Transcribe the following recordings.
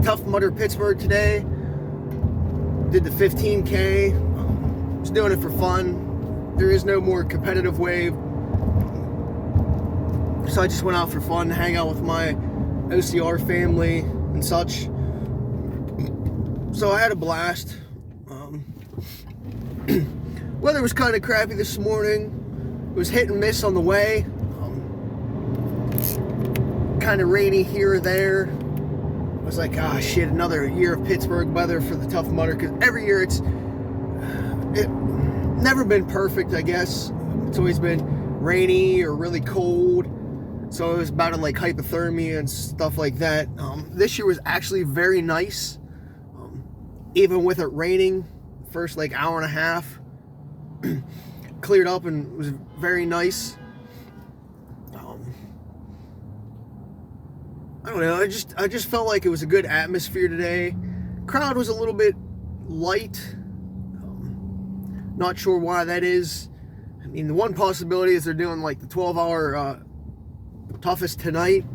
Tough Mudder Pittsburgh today. Did the 15K. Was doing it for fun. There is no more competitive wave. So I just went out for fun, hang out with my OCR family and such. So I had a blast. Weather was kind of crappy this morning. It was hit and miss on the way. Kind of rainy here or there. I was like, ah, shit, another year of Pittsburgh weather for the Tough Mudder, because every year it's never been perfect, I guess. It's always been rainy or really cold, so it was battling like hypothermia and stuff like that. This year was actually very nice, even with it raining. First like hour and a half cleared up and was very nice. I don't know, I just felt like it was a good atmosphere today. Crowd was a little bit light. Not sure why that is. I mean, the one possibility is they're doing like the 12-hour toughest tonight.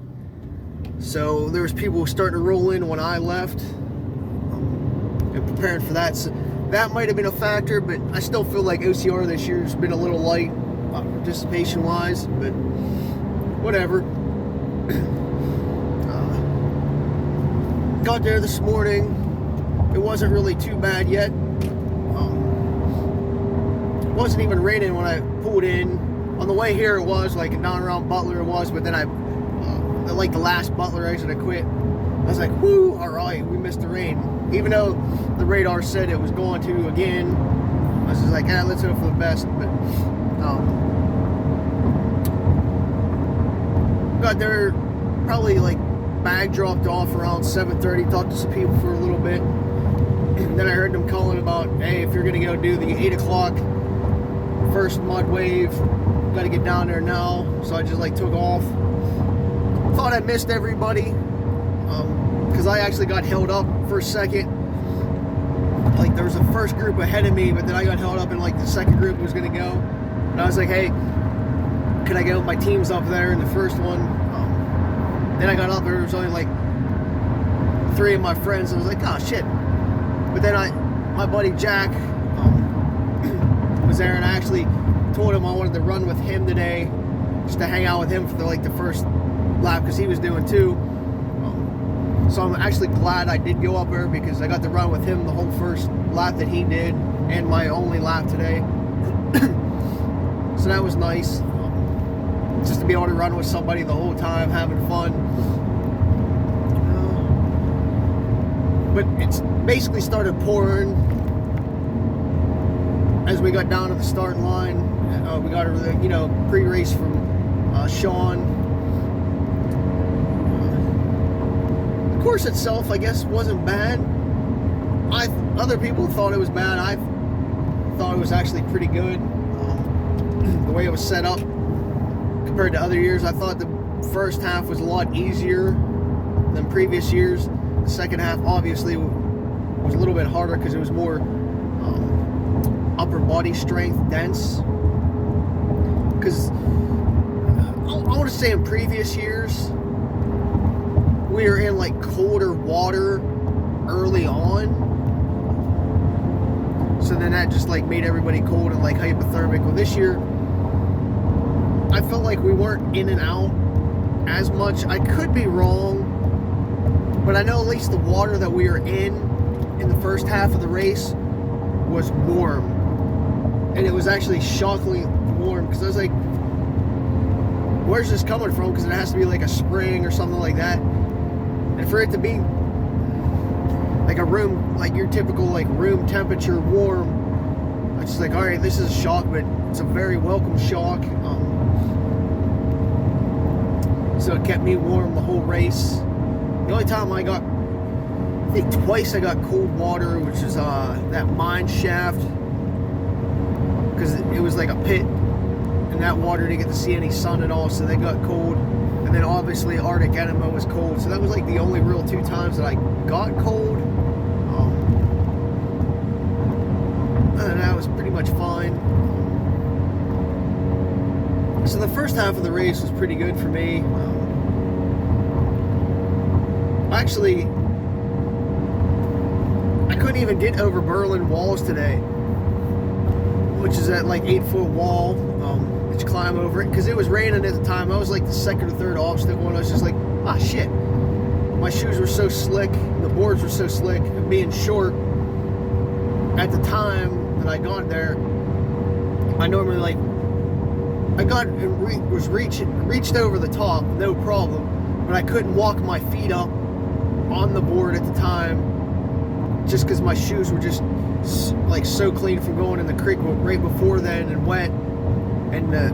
So there was people starting to roll in when I left. And preparing for that. So that might have been a factor, but I still feel like OCR this year has been a little light participation-wise, but whatever. Got there this morning. It wasn't really too bad yet. It wasn't even raining when I pulled in. On the way here it was, like down around Butler it was, but then like the last Butler exit I quit. I was like, whoo, alright, we missed the rain. Even though the radar said it was going to again, I was just like, let's hope for the best. But got there probably like bag dropped off around 7:30, talked to some people for a little bit, and then I heard them calling about, hey, if you're gonna go do the 8 o'clock first mud wave, gotta get down there now. So I just like took off. Thought I missed everybody, because I actually got held up for a second. Like there was a first group ahead of me, but then I got held up and like the second group was gonna go, and I was like, hey, can I get with my teams up there in the first one? Then I got up there, there was only like 3 of my friends. I was like, oh shit. But then my buddy Jack was there, and I actually told him I wanted to run with him today, just to hang out with him for the first lap, because he was doing too. So I'm actually glad I did go up there, because I got to run with him the whole first lap that he did, and my only lap today. So that was nice. Just to be able to run with somebody the whole time, having fun. But it's basically started pouring as we got down to the starting line. We got a pre-race from Sean. The course itself, I guess, wasn't bad. Other people thought it was bad. I thought it was actually pretty good. The way it was set up compared to other years, I thought the first half was a lot easier than previous years. The second half obviously was a little bit harder because it was more upper body strength dense. Because I want to say in previous years we were in like colder water early on, so then that just like made everybody cold and like hypothermic. Well, this year I felt like we weren't in and out as much. I could be wrong, but I know at least the water that we were in the first half of the race was warm, and it was actually shockingly warm, because I was like, where's this coming from? Because it has to be like a spring or something like that, and for it to be like a room, like your typical like room temperature warm, I was just like, all right, this is a shock, but it's a very welcome shock. So it kept me warm the whole race. The only time I think twice I got cold water, which is that mine shaft, because it was like a pit, and that water didn't get to see any sun at all, so they got cold. And then obviously Arctic Enema was cold, so that was like the only real 2 times that I got cold. And that was pretty much fine. So the first half of the race was pretty good for me. Actually, couldn't even get over Berlin walls today, which is that like 8-foot wall. That you climb over it, because it was raining at the time. I was like the second or third obstacle, and I was just like, ah, shit. My shoes were so slick, the boards were so slick, and being short, at the time that I got there, I normally like, reached over the top, no problem, but I couldn't walk my feet up on the board at the time, just because my shoes were just like so clean from going in the creek right before then and wet, and the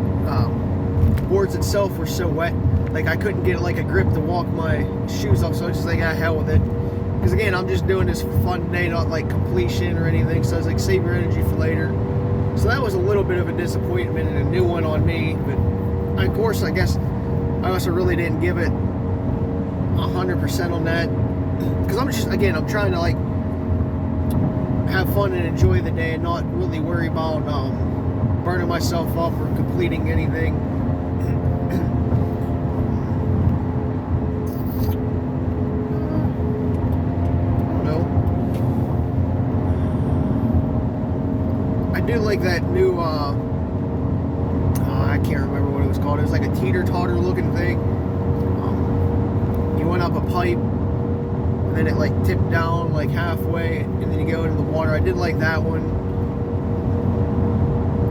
boards itself were so wet, like I couldn't get like a grip to walk my shoes off. So I was just like, ah, hell with it, because again, I'm just doing this for fun today, not like completion or anything. So I was like, save your energy for later. So that was a little bit of a disappointment and a new one on me, but of course, I guess I also really didn't give it 100% on that, because I'm just, again, I'm trying to like have fun and enjoy the day and not really worry about burning myself up or completing anything. I don't know. I do like that new I can't remember what it was called. It was like a teeter-totter looking thing. You went up a pipe, and then it like tipped down like halfway, and then you go into the water. I did like that one.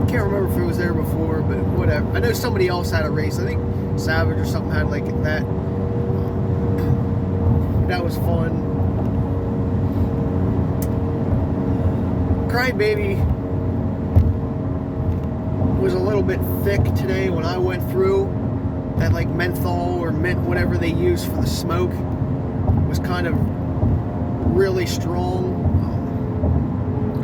Can't remember if it was there before, but whatever. I know somebody else had a race. I think Savage or something had like that. That was fun. Crybaby was a little bit thick today when I went through. That like menthol or mint, whatever they use for the smoke, was kind of really strong.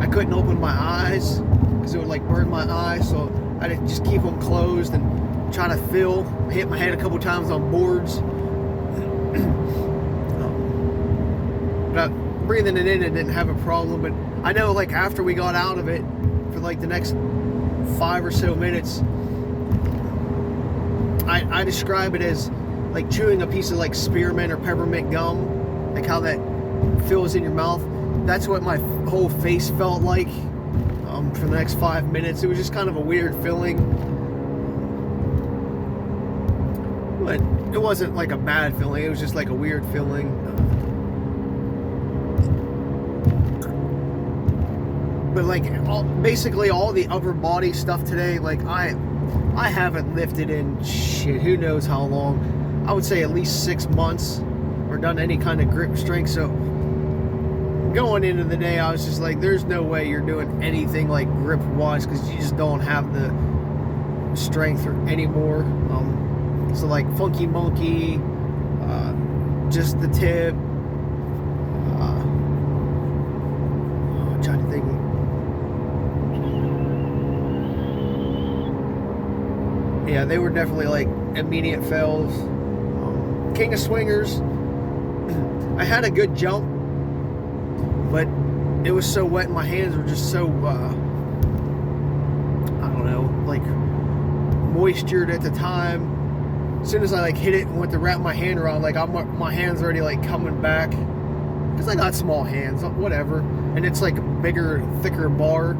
I couldn't open my eyes because it would like burn my eyes, so I had to just keep them closed and try to feel. I hit my head a couple times on boards. But breathing it in, it didn't have a problem. But I know like after we got out of it, for like the next 5 or so minutes, I describe it as like chewing a piece of like spearmint or peppermint gum, like how that feels in your mouth. That's what my whole face felt like for the next 5 minutes. It was just kind of a weird feeling, but it wasn't like a bad feeling. It was just like a weird feeling. But like basically all the upper body stuff today, like I haven't lifted in shit, who knows how long. I would say at least 6 months, or done any kind of grip strength. So going into the day, I was just like, there's no way you're doing anything like grip wise, because you just don't have the strength anymore. So like Funky Monkey, just the tip, I'm trying to think. Yeah, they were definitely like immediate fails. King of Swingers, I had a good jump, but it was so wet and my hands were just so, I don't know, like moistured at the time. As soon as I like hit it and went to wrap my hand around, like my hands already like coming back, because I got small hands, whatever, and it's like a bigger, thicker bar,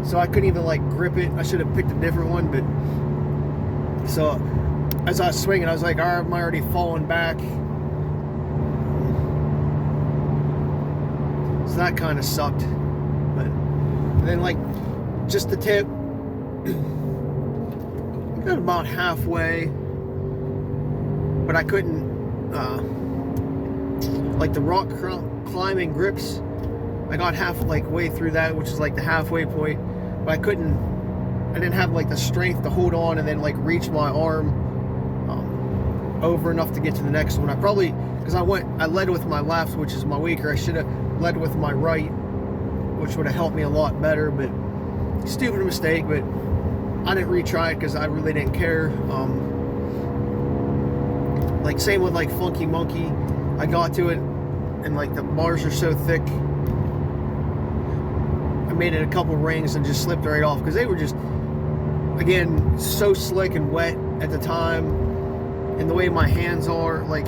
so I couldn't even like grip it. I should have picked a different one, but so as I was swinging, I was like, all right, I'm already falling back. So that kind of sucked. But then like just the tip, I got about halfway, but I couldn't, like the rock climbing grips, I got way through that, which is like the halfway point, but I didn't have like the strength to hold on and then like reach my arm over enough to get to the next one. I probably, because I led with my left, which is my weaker. I should have led with my right, which would have helped me a lot better, but stupid mistake. But I didn't retry it because I really didn't care. Like same with like Funky Monkey, I got to it and like the bars are so thick, I made it a couple rings and just slipped right off, because they were just, again, so slick and wet at the time, and the way my hands are, like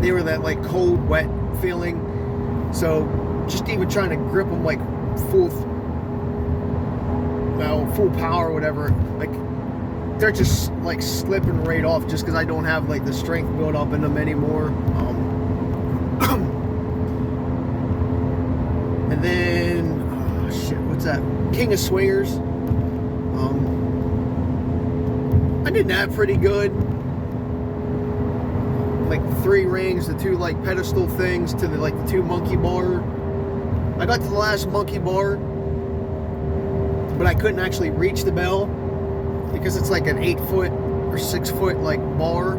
they were that like cold, wet feeling. So just even trying to grip them like full power or whatever, like they're just like slipping right off just because I don't have like the strength built up in them anymore. And then shit, what's that? King of Swingers. I did that pretty good. Like the 3 rings, the 2 like pedestal things to the like the 2 monkey bar. I got to the last monkey bar, but I couldn't actually reach the bell because it's like an 8-foot or 6-foot like bar,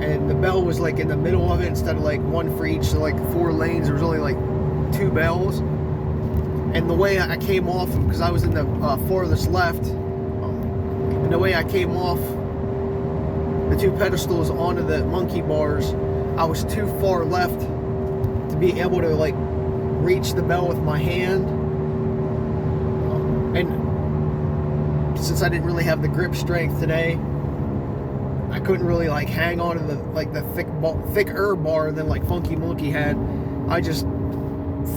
and the bell was like in the middle of it instead of like 1 for each. So like 4 lanes, there was only like 2 bells. And the way I came off, because I was in the farthest left, and the way I came off the 2 pedestals onto the monkey bars, I was too far left to be able to like reach the bell with my hand. And since I didn't really have the grip strength today, I couldn't really like hang on to the like the thicker bar than like Funky Monkey had. I just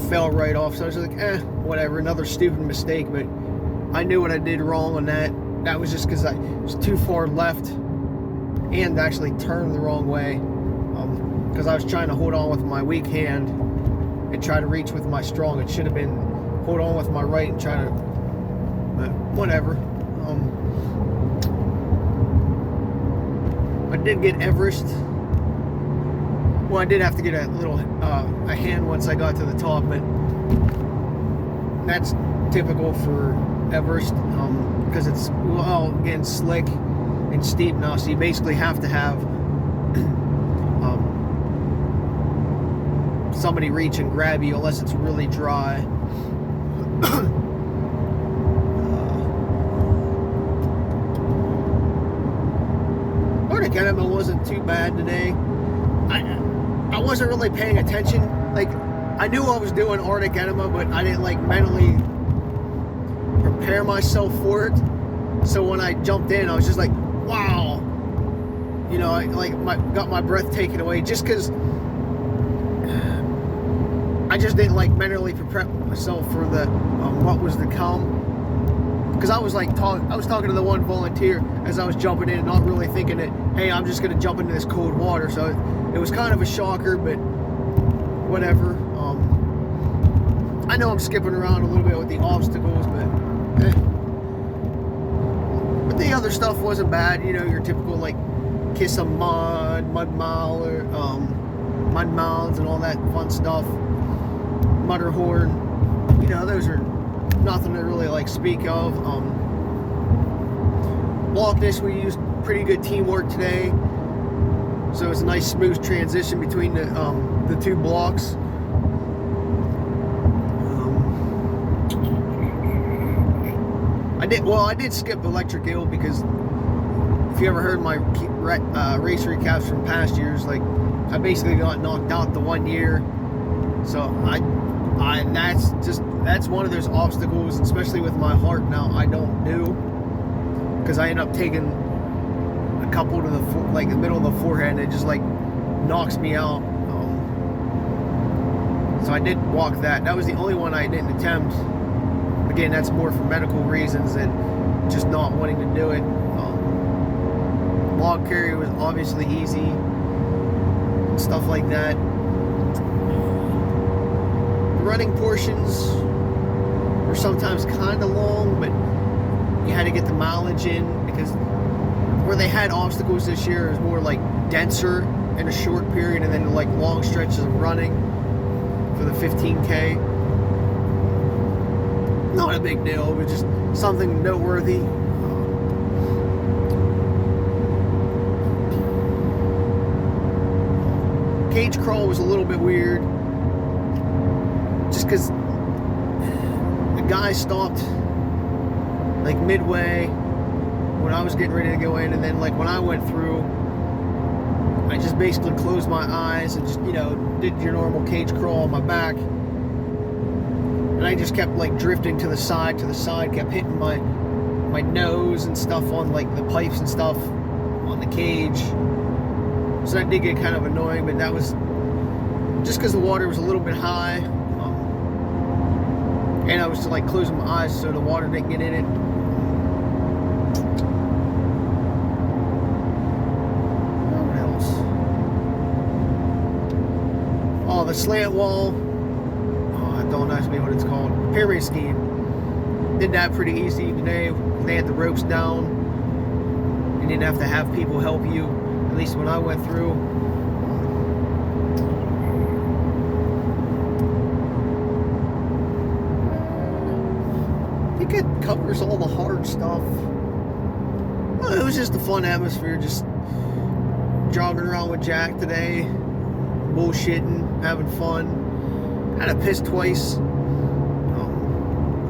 fell right off. So I was like, whatever, another stupid mistake. But I knew what I did wrong on that. That was just because I was too far left and actually turned the wrong way, because I was trying to hold on with my weak hand and try to reach with my strong. It should have been hold on with my right and try to, but whatever. I did get Everest. Well, I did have to get a little a hand once I got to the top, but that's typical for Everest, because it's again slick and steep now, so you basically have to have somebody reach and grab you unless it's really dry. Arctic Enema wasn't too bad today. I wasn't really paying attention. Like, I knew I was doing Arctic Enema, but I didn't like mentally prepare myself for it. So when I jumped in, I was just like, wow. You know, I like got my breath taken away just because I just didn't like mentally prepare myself for the what was to come. Because I was like I was talking to the one volunteer as I was jumping in, not really thinking that, hey, I'm just gonna jump into this cold water. So it was kind of a shocker, but whatever. I know I'm skipping around a little bit with the obstacles, but the other stuff wasn't bad. You know, your typical like kiss of mud, mud mounds, and all that fun stuff. Mutterhorn, you know, those are nothing to really like speak of. Blockness, we used pretty good teamwork today, so it's a nice smooth transition between the 2 blocks. I did skip Electric Eel because if you ever heard my race recaps from past years, like I basically got knocked out the 1 year. So that's one of those obstacles, especially with my heart now, I don't do, because I end up taking a couple to the middle of the forehead, and it just like knocks me out. So I did walk that. That was the only one I didn't attempt. Again, that's more for medical reasons than just not wanting to do it. Log carry was obviously easy and stuff like that. The running portions were sometimes kind of long, but you had to get the mileage in, because where they had obstacles this year is more like denser in a short period, and then like long stretches of running for the 15K. Not a big deal, but just something noteworthy. Cage crawl was a little bit weird, just because the guy stopped like midway when I was getting ready to go in, and then like when I went through, I just basically closed my eyes and just, you know, did your normal cage crawl on my back. And I just kept like drifting to the side, kept hitting my nose and stuff on like the pipes and stuff on the cage. So that did get kind of annoying, but that was just because the water was a little bit high, and I was like closing my eyes so the water didn't get in it. What else? Oh, the slant wall. Oh, don't ask me what it's called. Pyramid scheme. Did that pretty easy today. They had the ropes down. You didn't have to have people help you. At least when I went through. I think it covers all the hard stuff. Well, it was just a fun atmosphere, just jogging around with Jack today, bullshitting, having fun. Had to piss twice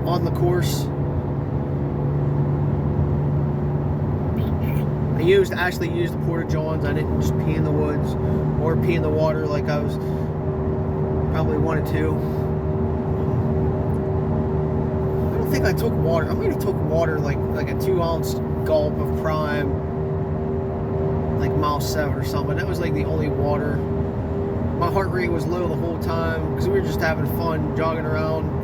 on the course. I actually used the porta johns. I didn't just pee in the woods or pee in the water like I was probably wanted to. I don't think I took water. I might have took water like a 2-ounce gulp of Prime, like mile 7 or something. That was like the only water. My heart rate was low the whole time because we were just having fun jogging around.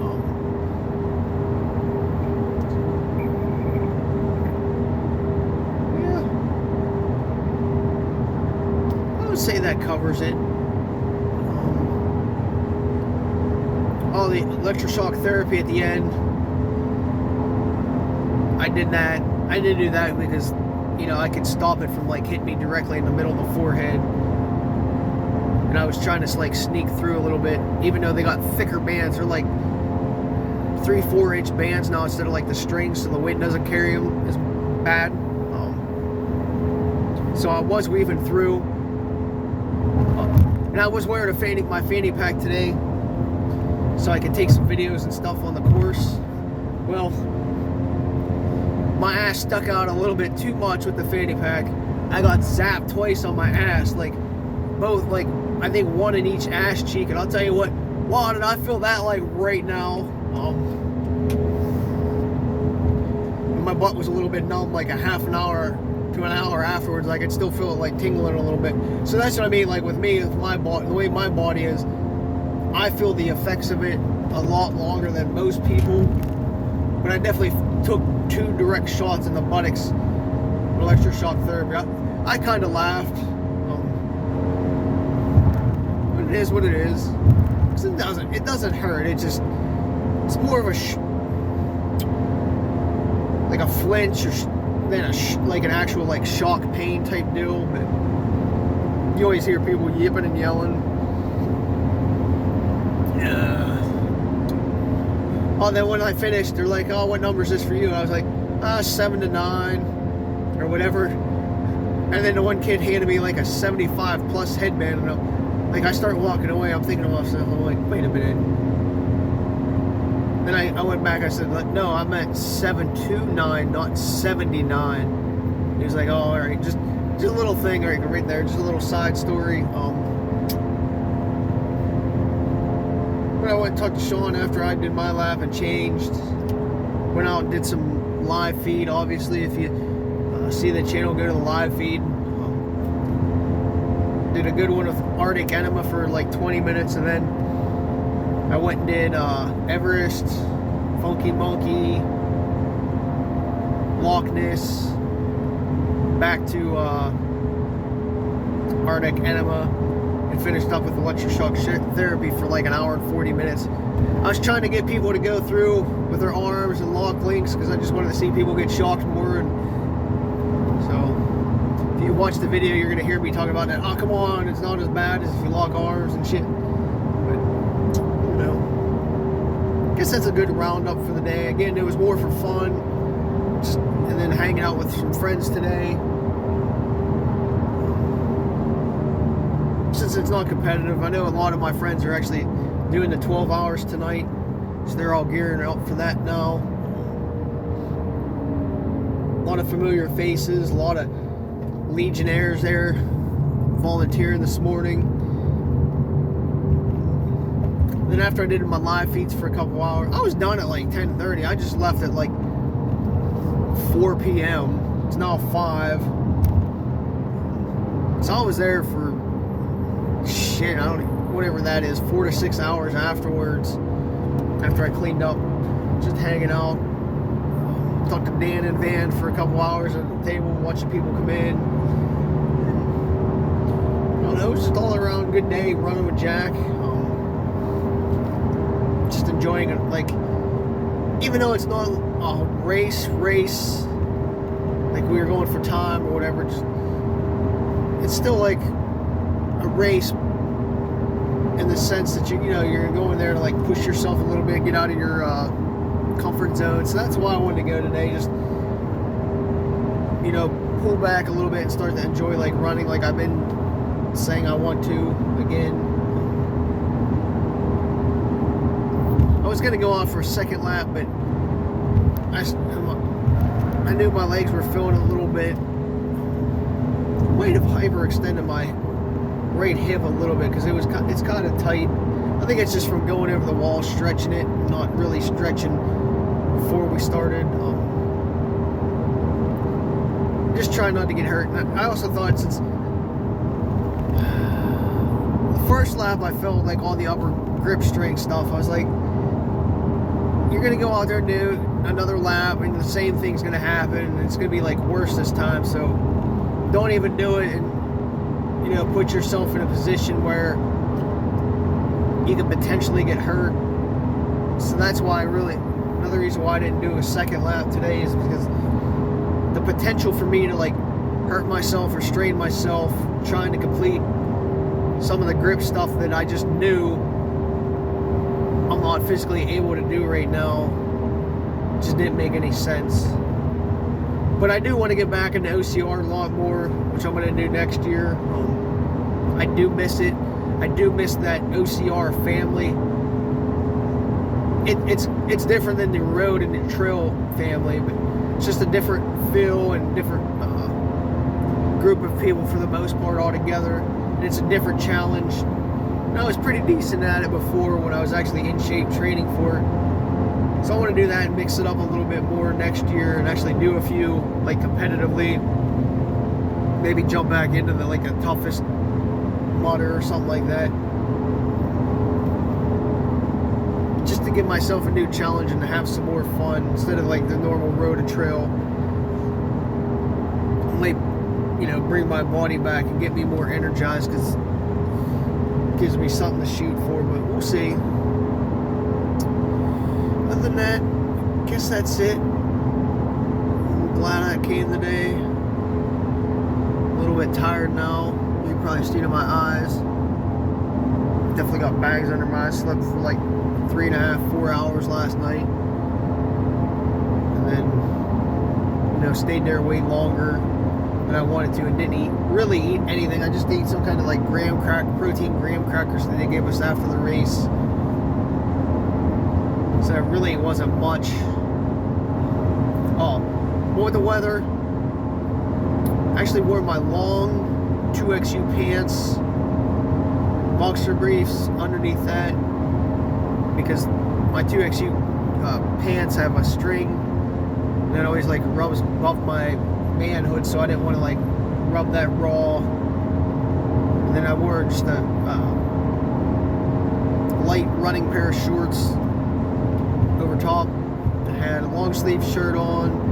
Say that covers it. Oh, the electroshock therapy at the end. I did that. I didn't do that because, you know, I could stop it from like hitting me directly in the middle of the forehead. And I was trying to like sneak through a little bit, even though they got thicker bands. They're like 3-4 inch bands now instead of like the strings, so the wind doesn't carry them as bad. So I was weaving through. And I was wearing my fanny pack today so I could take some videos and stuff on the course. Well, my ass stuck out a little bit too much with the fanny pack. I got zapped twice on my ass, like both, like I think one in each ass cheek. And I'll tell you what, wow, did I feel that like right now. My butt was a little bit numb, like a half an hour to an hour afterwards. I could still feel it like tingling a little bit. So that's what I mean, like with me, with my body, the way my body is, I feel the effects of it a lot longer than most people. But I definitely took 2 direct shots in the buttocks, electroshock therapy. I kind of laughed. But it is what it is. It doesn't hurt. It's more of a like a flinch or than like an actual like shock pain type deal. But you always hear people yipping and yelling. Yeah. Oh, then when I finished, they're like, "Oh, what number is this for you?" And I was like, 7 to 9 or whatever. And then the one kid handed me like a 75 plus headband, and like I start walking away. I'm thinking to myself, I'm like, wait a minute. Then I went back, I said, no, I meant 729, not 79. He was like, oh, all right, just a little thing right there, just a little side story. But I went and talked to Sean after I did my lap and changed. Went out and did some live feed. Obviously, if you see the channel, go to the live feed. Did a good one with Arctic Enema for like 20 minutes, and then I went and did Everest, Funky Monkey, Loch Ness, back to Arctic Enema, and finished up with electroshock therapy for like an hour and 40 minutes. I was trying to get people to go through with their arms and lock links because I just wanted to see people get shocked more. And so if you watch the video, you're going to hear me talk about that. Oh, come on, it's not as bad as if you lock arms and shit. I guess that's a good roundup for the day. Again, it was more for fun, and then hanging out with some friends today. Since it's not competitive, I know a lot of my friends are actually doing the 12 hours tonight, so they're all gearing up for that now. A lot of familiar faces, a lot of Legionnaires there volunteering this morning. Then after I did my live feeds for a couple hours, I was done at like 10:30. I just left at like 4 p.m. It's now 5. So I was there for shit, I don't, whatever that is, 4 to 6 hours afterwards, after I cleaned up, just hanging out. Talked to Dan and Van for a couple hours at the table, watching people come in. And, I don't know, it was just all around good day running with Jack. Just enjoying it, like, even though it's not a race, like we were going for time or whatever, just, it's still like a race in the sense that you know you're going there to like push yourself a little bit, get out of your comfort zone. So that's why I wanted to go today, just, you know, pull back a little bit and start to enjoy like running like I've been saying I want to again. I was gonna go out for a second lap, but I knew my legs were feeling a little bit. Might have hyperextended my right hip a little bit because it's kind of tight. I think it's just from going over the wall, stretching it, not really stretching before we started. Just trying not to get hurt. And I also thought since the first lap I felt like all the upper grip strength stuff, I was like, you're gonna go out there and do another lap and the same thing's gonna happen and it's gonna be like worse this time, so don't even do it and, you know, put yourself in a position where you could potentially get hurt. So that's why another reason why I didn't do a second lap today is because the potential for me to like hurt myself or strain myself trying to complete some of the grip stuff that I just knew I'm not physically able to do right now just didn't make any sense. But I do want to get back into OCR a lot more, which I'm going to do next year. I do miss it. I do miss that OCR family. It's different than the road and the trail family, but it's just a different feel and different group of people for the most part all together. And it's a different challenge. And I was pretty decent at it before when I was actually in shape training for it. So I want to do that and mix it up a little bit more next year and actually do a few like competitively. Maybe jump back into the like a toughest mudder or something like that. Just to give myself a new challenge and to have some more fun instead of like the normal road and trail. It might, you know, bring my body back and get me more energized because it gives me something to shoot for, but we'll see. Other than that, I guess that's it. I'm glad I came today. A little bit tired now. You can probably see it in my eyes. Definitely got bags under my eyes. Slept for like 3.5, 4 hours last night. And then, you know, stayed there way longer than I wanted to and didn't really eat anything. I just ate some kind of like protein graham crackers that they gave us after the race. So it really wasn't much. Oh, but with the weather, I actually wore my long 2XU pants, boxer briefs underneath that, because my 2XU pants have a string and it always like rubs off my manhood, so I didn't want to like rub that raw. And then I wore just a light running pair of shorts over top. I had a long sleeve shirt on,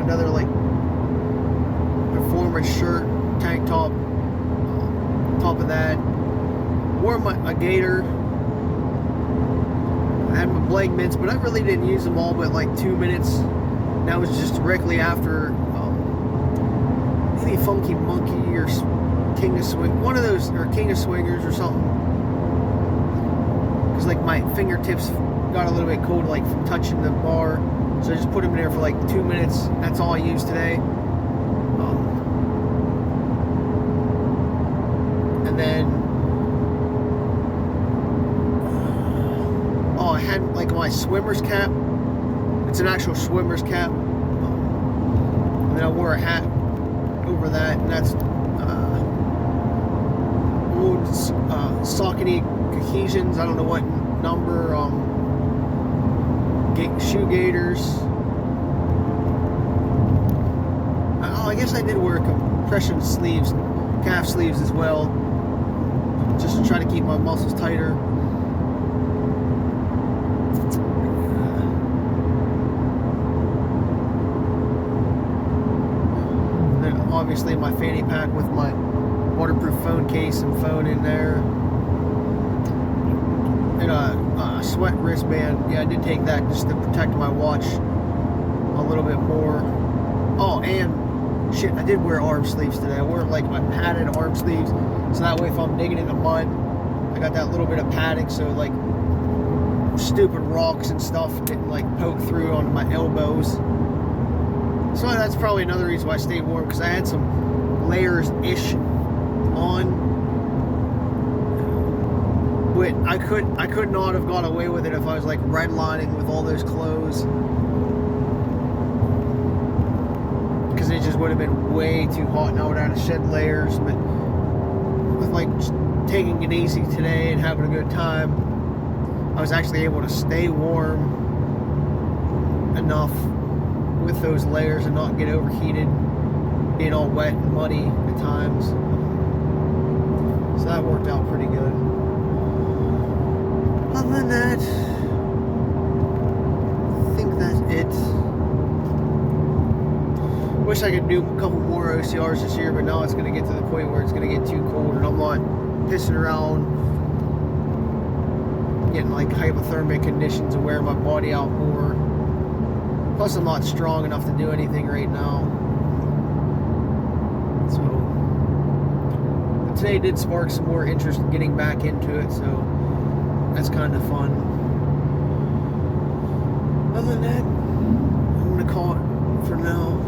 another like performance shirt, tank top, top of that. Wore a gator. I had my blank mitts, but I really didn't use them all but like 2 minutes. And that was just directly after maybe Funky Monkey or King of Swing, one of those, or King of Swingers or something. Because like my fingertips got a little bit cold like from touching the bar, so I just put them in there for like 2 minutes. That's all I used today. And then I had like my swimmer's cap. It's an actual swimmer's cap. And then I wore a hat over that, and that's old Saucony cohesions. I don't know what number. Shoe gaiters. Oh, I guess I did wear compression sleeves. calf sleeves as well, just to try to keep my muscles tighter. Then obviously my fanny pack with my waterproof phone case and phone in there. And a sweat wristband. Yeah, I did take that just to protect my watch a little bit more. Oh, and shit, I did wear arm sleeves today. I wore like my padded arm sleeves, so that way if I'm digging in the mud, I got that little bit of padding, so like stupid rocks and stuff didn't like poke through onto my elbows. So that's probably another reason why I stayed warm, because I had some layers-ish on. But I could not have got away with it if I was like redlining with all those clothes, because it just would have been way too hot and I would have had to shed layers. But with like just taking it easy today and having a good time, I was actually able to stay warm enough with those layers and not get overheated, being all wet and muddy at times. So that worked out pretty good. Other than that, I think that's it. Wish I could do a couple more OCRs this year, but now it's going to get to the point where it's going to get too cold and I'm not pissing around getting like hypothermic conditions and wearing my body out more. Plus I'm not strong enough to do anything right now. So, but today did spark some more interest in getting back into it, so that's kind of fun. Other than that, I'm going to call it for now.